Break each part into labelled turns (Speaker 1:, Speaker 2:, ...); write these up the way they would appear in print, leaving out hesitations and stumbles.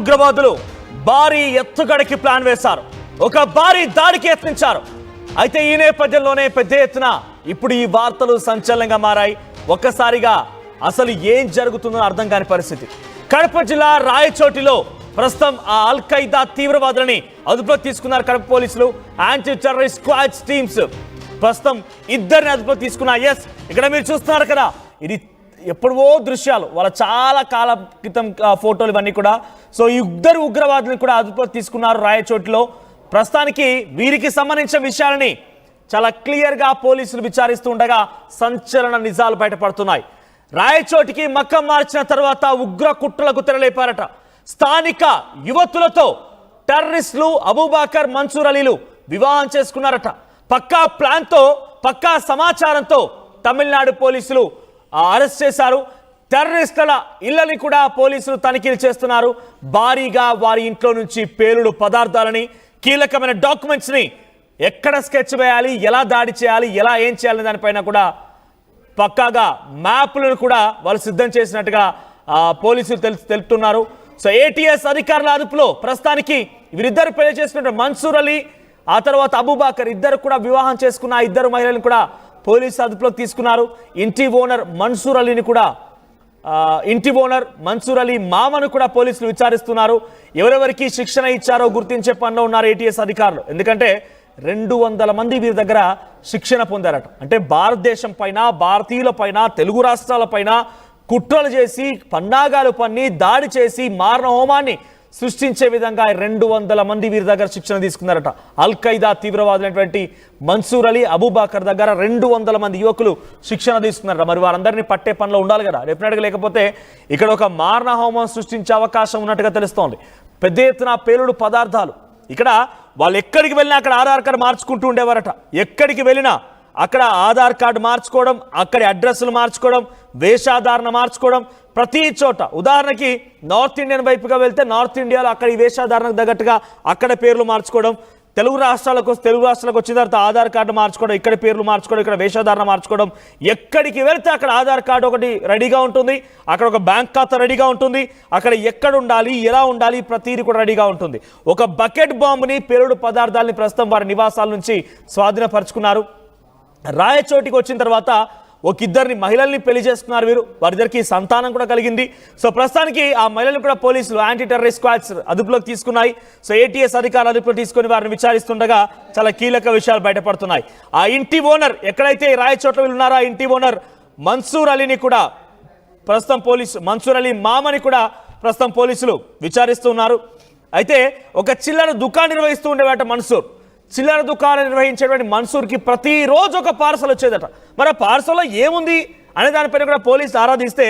Speaker 1: ఉగ్రవాదులు భారీ ఎత్తుగడకి ప్లాన్ వేశారు. ఒక భారీ దాడికి యత్నించారు. అయితే ఈ నేపథ్యంలోనే పెద్ద ఎత్తున ఇప్పుడు ఈ వార్తలు సంచలనంగా మారాయి. ఒక్కసారిగా అసలు ఏం జరుగుతుందో అర్థం కాని పరిస్థితి. కడప జిల్లా రాయచోటిలో ప్రస్తుతం ఆ అల్ ఖైదా తీవ్రవాదులని అదుపులోకి తీసుకున్నారు కడప పోలీసులు. యాంటీ టెర్రరిస్ట్ స్క్వాడ్ టీమ్స్ ప్రస్తుతం ఇద్దరిని అదుపులో తీసుకున్నారు. ఎస్, ఇక్కడ మీరు చూస్తున్నారు కదా, ఇది ఎప్పుడో దృశ్యాలు, వాళ్ళ చాలా కాల క్రితం ఫోటోలు ఇవన్నీ కూడా. సో ఈ ఇద్దరు ఉగ్రవాదులను కూడా అదుపులో తీసుకున్నారు రాయచోటిలో. ప్రస్తుతానికి వీరికి సంబంధించిన విషయాలని చాలా క్లియర్గా పోలీసులు విచారిస్తూ ఉండగా సంచలన నిజాలు బయటపడుతున్నాయి. రాయచోటికి మక్కం మార్చిన తర్వాత ఉగ్ర కుట్రలకు తెరలేపారట. స్థానిక యువతులతో టెర్రరిస్టులు అబూబకర్, మన్సూర్ అలీలు వివాహం చేసుకున్నారట. పక్కా ప్లాన్తో, పక్కా సమాచారంతో తమిళనాడు పోలీసులు అరెస్ట్ చేశారు. టెర్రరిస్టుల ఇళ్లని కూడా పోలీసులు తనిఖీలు చేస్తున్నారు. భారీగా వారి ఇంట్లో నుంచి పేలుడు పదార్థాలని, కీలకమైన డాక్యుమెంట్స్ని ఎక్కడ స్కెచ్ వేయాలి, ఎలా దాడి చేయాలి, ఎలా ఏం చేయాలని దానిపైన కూడా పక్కాగా మ్యాప్లను కూడా వాళ్ళు సిద్ధం చేసినట్టుగా పోలీసులు తెలుపుతున్నారు. సో ఏటీఎస్ అధికారుల అదుపులో ప్రస్తుతానికి వీరిద్దరు పెళ్లి చేసుకున్న మన్సూర్ అలీ, ఆ తర్వాత అబూబకర్ ఇద్దరు కూడా వివాహం చేసుకున్న ఆ ఇద్దరు మహిళలను కూడా పోలీసు అదుపులోకి తీసుకున్నారు. ఇంటి ఓనర్ మన్సూర్ అలీ మామను కూడా పోలీసులు విచారిస్తున్నారు. ఎవరెవరికి శిక్షణ ఇచ్చారో గుర్తించే పనిలో ఉన్నారు ఏటీఎస్ అధికారులు. ఎందుకంటే 200 మంది వీరి దగ్గర శిక్షణ పొందారట. అంటే భారతదేశం పైన, భారతీయుల పైన, తెలుగు రాష్ట్రాల పైన కుట్రలు చేసి, పన్నాగాలు పన్ని, దాడి చేసి, మారణ హోమాన్ని సృష్టించే విధంగా 200 మంది వీరి దగ్గర శిక్షణ తీసుకున్నారట. అల్ ఖైదా తీవ్రవాదులైనటువంటి మన్సూర్ అలీ, అబూబకర్ దగ్గర 200 మంది యువకులు శిక్షణ తీసుకున్నారట. మరి వారందరినీ పట్టే పనిలో ఉండాలి కదా డెఫినెట్గా, లేకపోతే ఇక్కడ ఒక మారణ హోమం సృష్టించే అవకాశం ఉన్నట్టుగా తెలుస్తోంది. పెద్ద ఎత్తున పేలుడు పదార్థాలు. ఇక్కడ వాళ్ళు ఎక్కడికి వెళ్ళినా అక్కడ ఆధార్ కార్డు మార్చుకుంటూ ఉండేవారట. ఎక్కడికి వెళ్ళినా అక్కడ ఆధార్ కార్డు మార్చుకోవడం, అక్కడి అడ్రస్లు మార్చుకోవడం, వేషాధారణ మార్చుకోవడం, ప్రతి చోట. ఉదాహరణకి నార్త్ ఇండియన్ వైపుగా వెళ్తే నార్త్ ఇండియాలో అక్కడ ఈ వేషాధారణకు తగ్గట్టుగా అక్కడ పేర్లు మార్చుకోవడం, తెలుగు రాష్ట్రాలకు వచ్చిన తర్వాత ఆధార్ కార్డు మార్చుకోవడం, ఇక్కడ పేర్లు మార్చుకోవడం, ఇక్కడ వేషాధారణ మార్చుకోవడం. ఎక్కడికి వెళ్తే అక్కడ ఆధార్ కార్డు ఒకటి రెడీగా ఉంటుంది, అక్కడ ఒక బ్యాంక్ ఖాతా రెడీగా ఉంటుంది, అక్కడ ఎక్కడ ఉండాలి, ఎలా ఉండాలి, ప్రతిదీ కూడా రెడీగా ఉంటుంది. ఒక బకెట్ బాంబుని, పేలుడు పదార్థాలని ప్రస్తుతం వారి నివాసాల నుంచి స్వాధీనపరుచుకున్నారు. రాయచోటికి వచ్చిన తర్వాత ఒక ఇద్దరిని మహిళల్ని పెళ్లి చేసుకున్నారు వీరు. వారిద్దరికి సంతానం కూడా కలిగింది. సో ప్రస్తుతానికి ఆ మహిళలను కూడా పోలీసులు యాంటీ టెర్రరిస్ట్ స్క్వాడ్స్ అదుపులోకి తీసుకున్నాయి. సో ఏటీఎస్ అధికారులు అదుపులో తీసుకుని వారిని విచారిస్తుండగా చాలా కీలక విషయాలు బయటపడుతున్నాయి. ఆ ఇంటి ఓనర్ ఎక్కడైతే రాయచోట్ల వీళ్ళు ఉన్నారో, ఆ ఇంటి ఓనర్ మన్సూర్ అలీని కూడా ప్రస్తుతం మన్సూర్ అలీ మామని కూడా ప్రస్తుతం పోలీసులు విచారిస్తున్నారు. అయితే ఒక చిల్లర దుకాణం నిర్వహిస్తూ ఉండేవాట మన్సూర్. చిల్లర దుకాణం నిర్వహించేటువంటి మన్సూర్కి ప్రతిరోజు ఒక పార్సల్ వచ్చేదట. మరి ఆ పార్సల్లో ఏముంది అనే దానిపైన కూడా పోలీసు ఆరాధిస్తే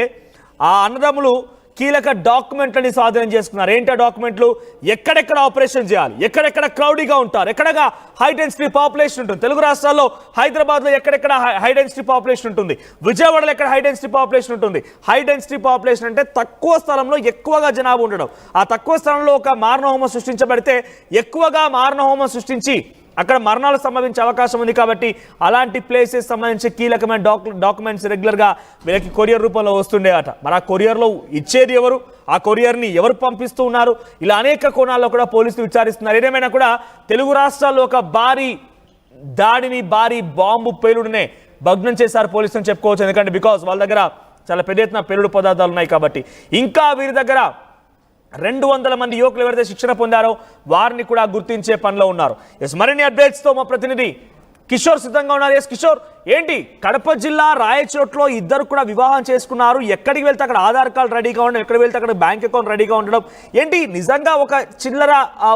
Speaker 1: ఆ అన్నదమ్ములు కీలక డాక్యుమెంట్లని స్వాధీనం చేసుకున్నారు. ఏంటి ఆ డాక్యుమెంట్లు? ఎక్కడెక్కడ ఆపరేషన్ చేయాలి, ఎక్కడెక్కడ క్రౌడీగా ఉంటారు, ఎక్కడగా హై డెన్సిటీ పాపులేషన్ ఉంటుంది. తెలుగు రాష్ట్రాల్లో హైదరాబాద్లో ఎక్కడెక్కడ హై డెన్సిటీ పాపులేషన్ ఉంటుంది, విజయవాడలో ఎక్కడ హై డెన్సిటీ పాపులేషన్ ఉంటుంది. హై డెన్సిటీ పాపులేషన్ అంటే తక్కువ స్థలంలో ఎక్కువగా జనాభా ఉండడం. ఆ తక్కువ స్థలంలో ఒక మారణహోమం సృష్టించబడితే ఎక్కువగా మారణహోమం సృష్టించి అక్కడ మరణాలు సంభవించే అవకాశం ఉంది. కాబట్టి అలాంటి ప్లేసెస్ సంబంధించి కీలకమైన డాక్యుమెంట్స్ రెగ్యులర్గా వీళ్ళకి కొరియర్ రూపంలో వస్తుండేవట. మరి ఆ కొరియర్లో ఇచ్చేది ఎవరు, ఆ కొరియర్ని ఎవరు పంపిస్తూ ఉన్నారు, ఇలా అనేక కోణాల్లో కూడా పోలీసులు విచారిస్తున్నారు. ఏదేమైనా కూడా తెలుగు రాష్ట్రాల్లో ఒక భారీ దాడిని, భారీ బాంబు పేలుడునే భగ్నం చేశారు పోలీసులు చెప్పుకోవచ్చు. ఎందుకంటే బికాజ్ వాళ్ళ దగ్గర చాలా పెద్ద ఎత్తున పేలుడు పదార్థాలు ఉన్నాయి కాబట్టి. ఇంకా వీరి దగ్గర 200 మంది యువకులు ఎవరైతే శిక్షణ పొందారో వారిని కూడా గుర్తించే పనిలో ఉన్నారు. ఎస్, మరిన్ని అప్డేట్స్తో మా ప్రతినిధి కిషోర్ సిద్ధంగా ఉన్నారు. ఎస్ కిషోర్, ఏంటి కడప జిల్లా రాయచోట్లో ఇద్దరు కూడా వివాహం చేసుకున్నారు. ఎక్కడికి వెళ్తే అక్కడ ఆధార్ కార్డు రెడీగా ఉండడం, ఎక్కడికి వెళ్తే అక్కడ బ్యాంక్ అకౌంట్ రెడీగా ఉండడం. ఏంటి నిజంగా ఒక చిల్లర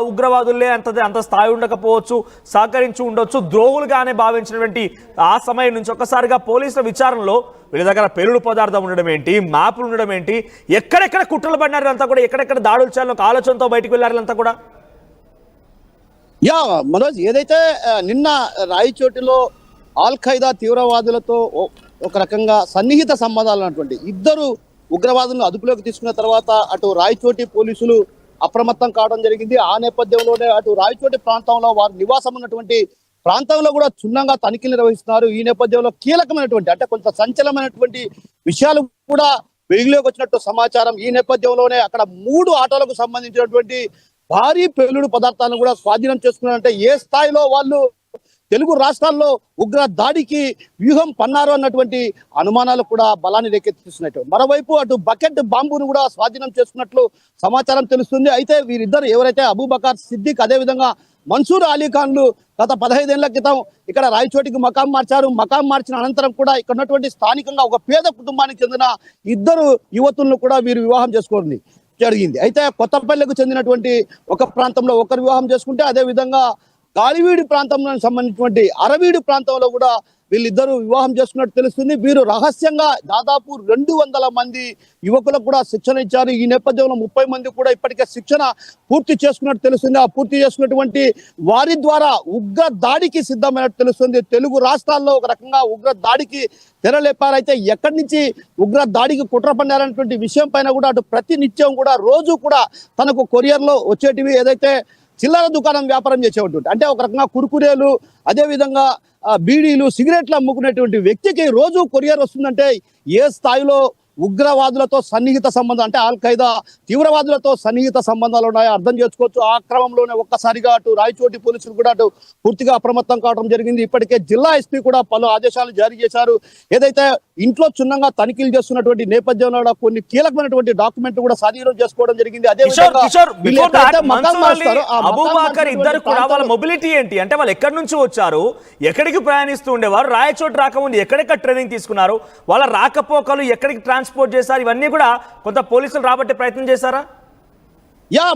Speaker 1: ఉగ్రవాదులే అంత స్థాయి ఉండకపోవచ్చు, సహకరించి ఉండొచ్చు, ద్రోహులుగానే భావించినటువంటి ఆ సమయం నుంచి ఒక్కసారిగా పోలీసుల విచారణలో వీళ్ళ దగ్గర పేలుడు పదార్థం ఉండడం ఏంటి, మ్యాప్లు ఉండడం ఏంటి, ఎక్కడెక్కడ కుట్రలు పడినారు అంతా కూడా, ఎక్కడెక్కడ దాడులు చేయాలని ఒక ఆలోచనతో బయటకు వెళ్ళారంతా కూడా.
Speaker 2: మనోజ్, ఏదైతే నిన్న రాయచోటిలో అల్ ఖైదా తీవ్రవాదులతో ఒక రకంగా సన్నిహిత సంబంధాలు ఉన్నటువంటి ఇద్దరు ఉగ్రవాదులను అదుపులోకి తీసుకున్న తర్వాత అటు రాయచోటి పోలీసులు అప్రమత్తం కావడం జరిగింది. ఆ నేపథ్యంలోనే అటు రాయచోటి ప్రాంతంలో వారు నివాసం ఉన్నటువంటి ప్రాంతంలో కూడా క్షుణ్ణంగా తనిఖీలు నిర్వహిస్తున్నారు. ఈ నేపథ్యంలో కీలకమైనటువంటి అంటే కొంత సంచలనమైనటువంటి విషయాలు కూడా వెలుగులోకి వచ్చినట్టు సమాచారం. ఈ నేపథ్యంలోనే అక్కడ 3 ఆటోలకు సంబంధించినటువంటి భారీ పేలుడు పదార్థాలను కూడా స్వాధీనం చేసుకున్నారంటే ఏ స్థాయిలో వాళ్ళు తెలుగు రాష్ట్రాల్లో ఉగ్ర దాడికి వ్యూహం పన్నారు అన్నటువంటి అనుమానాలు కూడా బలాన్ని రేకెత్తిస్తున్నట్టు. మరోవైపు అటు బకెట్ బాంబును కూడా స్వాధీనం చేసుకున్నట్లు సమాచారం తెలుస్తుంది. అయితే వీరిద్దరు ఎవరైతే అబూబకర్ సిద్దిక్ అదేవిధంగా మన్సూర్ అలీ ఖాన్లు గత 15 ఏళ్ల క్రితం ఇక్కడ రాయచోటికి మకాం మార్చారు. మకాం మార్చిన అనంతరం కూడా ఇక్కడ ఉన్నటువంటి స్థానికంగా ఒక పేద కుటుంబానికి చెందిన 2 యువతులను కూడా వీరు వివాహం చేసుకోవడం జరిగింది. అయితే కొత్తపల్లికి చెందినటువంటి ఒక ప్రాంతంలో ఒకరు వివాహం చేసుకుంటే అదే విధంగా గాలివీడి ప్రాంతంలో సంబంధించినటువంటి అరవీడు ప్రాంతంలో కూడా వీళ్ళిద్దరూ వివాహం చేసుకున్నట్టు తెలుస్తుంది. వీరు రహస్యంగా దాదాపు 200 మంది యువకులకు కూడా శిక్షణ ఇచ్చారు. ఈ నేపథ్యంలో 30 మంది కూడా ఇప్పటికే శిక్షణ పూర్తి చేసుకున్నట్టు తెలుస్తుంది. ఆ పూర్తి చేసుకున్నటువంటి వారి ద్వారా ఉగ్ర దాడికి సిద్ధమైనట్టు తెలుస్తుంది. తెలుగు రాష్ట్రాల్లో ఒక రకంగా ఉగ్ర దాడికి తెరలేపారు. అయితే ఎక్కడి నుంచి ఉగ్ర దాడికి కుట్ర పన్నారనేటువంటి విషయం పైన కూడా అటు ప్రతి నిత్యం కూడా రోజు కూడా తనకు కొరియర్లో వచ్చేటివి ఏదైతే చిల్లర దుకాణం వ్యాపారం చేసేటువంటి అంటే ఒక రకంగా కురుకురేలు అదేవిధంగా బీడీలు సిగరెట్లు అమ్ముకునేటువంటి వ్యక్తికి రోజు కొరియర్ వస్తుందంటే ఏ స్థాయిలో ఉగ్రవాదులతో సన్నిహిత సంబంధం అంటే ఆల్ ఖైదా తీవ్రవాదులతో సన్నిహిత సంబంధాలు ఉన్నాయో అర్థం చేసుకోవచ్చు. ఆ క్రమంలోనే ఒక్కసారిగా అటు రాయచోటి పోలీసులు కూడా అటు పూర్తిగా అప్రమత్తం కావడం జరిగింది. ఇప్పటికే జిల్లా ఎస్పీ కూడా పలు ఆదేశాలు జారీ చేశారు. ఏదైతే ఇంట్లో క్షుణ్ణంగా తనిఖీలు చేస్తున్నటువంటి నేపథ్యంలో కొన్ని కీలకమైనటువంటి డాక్యుమెంట్ కూడా స్వాధీనం చేసుకోవడం జరిగింది. అదే
Speaker 1: అబూబకర్ ఇద్దరు కూడా వాళ్ళ మొబిలిటీ ఏంటి అంటే వాళ్ళు ఎక్కడి నుంచి వచ్చారు, ఎక్కడికి ప్రయాణిస్తూ ఉండేవారు, రాయచోటి రాకముందు ఎక్కడెక్కడ ట్రైనింగ్ తీసుకున్నారు, వాళ్ళ రాకపోకలు ఎక్కడికి ట్రాన్స్పోర్ట్ చేశారు, ఇవన్నీ కూడా కొంత పోలీసులు రాబట్టే ప్రయత్నం చేశారా?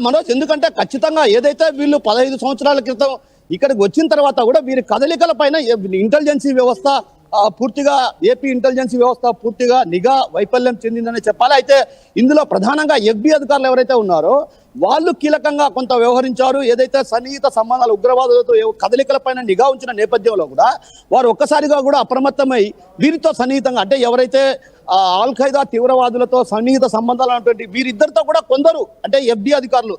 Speaker 2: మనోజ్, ఎందుకంటే ఖచ్చితంగా ఏదైతే వీళ్ళు 15 సంవత్సరాల క్రితం ఇక్కడికి వచ్చిన తర్వాత కూడా వీరి కదలికల పైన ఇంటెలిజెన్సీ వ్యవస్థ పూర్తిగా ఏపీ ఇంటెలిజెన్స్ వ్యవస్థ పూర్తిగా నిఘా వైఫల్యం చెందిందని చెప్పాలి. అయితే ఇందులో ప్రధానంగా ఎఫ్బి అధికారులు ఎవరైతే ఉన్నారో వాళ్ళు కీలకంగా కొంత వ్యవహరించారు. ఏదైతే సన్నిహిత సంబంధాలు ఉగ్రవాదులతో కదలికల పైన నిఘా ఉంచిన నేపథ్యంలో కూడా వారు ఒక్కసారిగా కూడా అప్రమత్తమై వీరితో సన్నిహితంగా అంటే ఎవరైతే ఆల్ ఖైదా తీవ్రవాదులతో సన్నిహిత సంబంధాలు అన్నటువంటి వీరిద్దరితో కూడా కొందరు అంటే ఎఫ్డి అధికారులు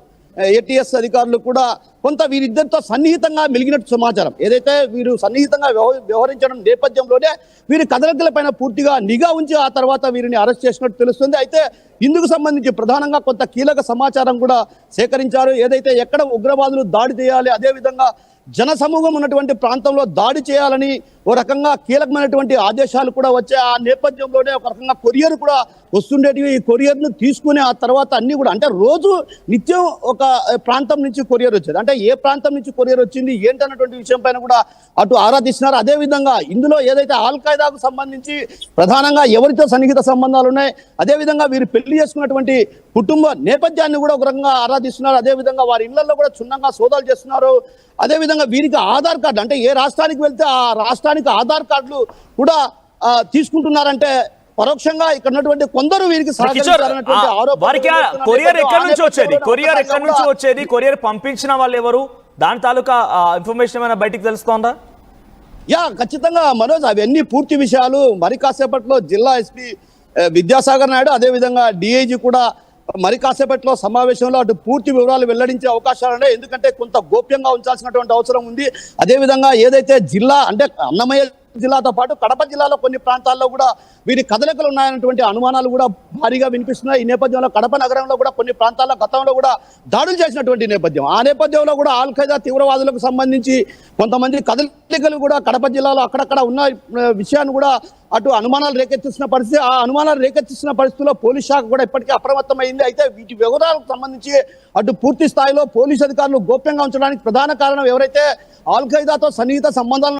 Speaker 2: ఏటీఎస్ అధికారులు కూడా కొంత వీరిద్దరితో సన్నిహితంగా మెలిగినట్టు సమాచారం. ఏదైతే వీరు సన్నిహితంగా వ్యవహరించడం నేపథ్యంలోనే వీరి కదలికల పైన పూర్తిగా నిఘా ఉంచి ఆ తర్వాత వీరిని అరెస్ట్ చేసినట్టు తెలుస్తుంది. అయితే ఇందుకు సంబంధించి ప్రధానంగా కొంత కీలక సమాచారం కూడా సేకరించారు. ఏదైతే ఎక్కడ ఉగ్రవాదులు దాడి చేయాలి, అదేవిధంగా జనసమూహం ఉన్నటువంటి ప్రాంతంలో దాడి చేయాలని ఓ రకంగా కీలకమైనటువంటి ఆదేశాలు కూడా వచ్చాయి. ఆ నేపథ్యంలోనే ఒక రకంగా కొరియర్ కూడా వస్తుండేటివి. ఈ కొరియర్ను తీసుకుని ఆ తర్వాత అన్ని కూడా అంటే రోజు నిత్యం ఒక ప్రాంతం నుంచి కొరియర్ వచ్చేది. అంటే ఏ ప్రాంతం నుంచి కొరియర్ వచ్చింది ఏంటన్నటువంటి విషయం పైన కూడా అటు ఆరాధిస్తున్నారు. అదేవిధంగా ఇందులో ఏదైతే ఆల్ ఖైదాకు సంబంధించి ప్రధానంగా ఎవరితో సన్నిహిత సంబంధాలు ఉన్నాయి, అదేవిధంగా వీరు పెళ్లి చేసుకున్నటువంటి కుటుంబ నేపథ్యాన్ని కూడా ఒక రకంగా ఆరాధిస్తున్నారు. అదేవిధంగా వారి ఇళ్లలో కూడా క్షుణ్ణంగా సోదాలు చేస్తున్నారు. అదేవిధంగా వీరికి ఆధార్ కార్డు అంటే ఏ రాష్ట్రానికి వెళ్తే ఆ రాష్ట్రానికి ఆధార్ కార్డులు కూడా తీసుకుంటున్నారంటే పరోక్షంగా ఇక్కడ ఉన్నటువంటి కొందరు వీరికి
Speaker 1: కొరియర్ పంపించిన వాళ్ళు ఎవరు, దాని తాలూకా ఇన్ఫర్మేషన్ ఏమైనా బయటికి తెలుస్తోందా?
Speaker 2: ఖచ్చితంగా మనోజ్, అవన్నీ పూర్తి విషయాలు మరి కాసేపట్లో జిల్లా ఎస్పీ విద్యాసాగర్ నాయుడు అదేవిధంగా డిఐజీ కూడా మరి కాసేపట్లో సమావేశంలో అటు పూర్తి వివరాలు వెల్లడించే అవకాశాలు ఉన్నాయి. ఎందుకంటే కొంత గోప్యంగా ఉంచాల్సినటువంటి అవసరం ఉంది. అదేవిధంగా ఏదైతే జిల్లా అంటే అన్నమయ్య జిల్లాతో పాటు కడప జిల్లాలో కొన్ని ప్రాంతాల్లో కూడా వీరి కదలికలు ఉన్నాయన్నటువంటి అనుమానాలు కూడా భారీగా వినిపిస్తున్నాయి. ఈ నేపథ్యంలో కడప నగరంలో కూడా కొన్ని ప్రాంతాల్లో గతంలో కూడా దాడులు చేసినటువంటి నేపథ్యం. ఆ నేపథ్యంలో కూడా ఆల్ ఖైదా తీవ్రవాదులకు సంబంధించి కొంతమంది కదలికలు కూడా కడప జిల్లాలో అక్కడక్కడ ఉన్న విషయాన్ని కూడా అటు అనుమానాలు రేకెత్తిస్తున్న పరిస్థితి. ఆ అనుమానాలు రేకెత్తిస్తున్న పరిస్థితుల్లో పోలీస్ శాఖ కూడా ఇప్పటికే అప్రమత్తమైంది. అయితే వీటి వివరాలకు సంబంధించి అటు పూర్తి స్థాయిలో పోలీసు అధికారులు గోప్యంగా ఉంచడానికి ప్రధాన కారణం ఎవరైతే ఆల్ ఖైదాతో సన్నిహిత సంబంధాలను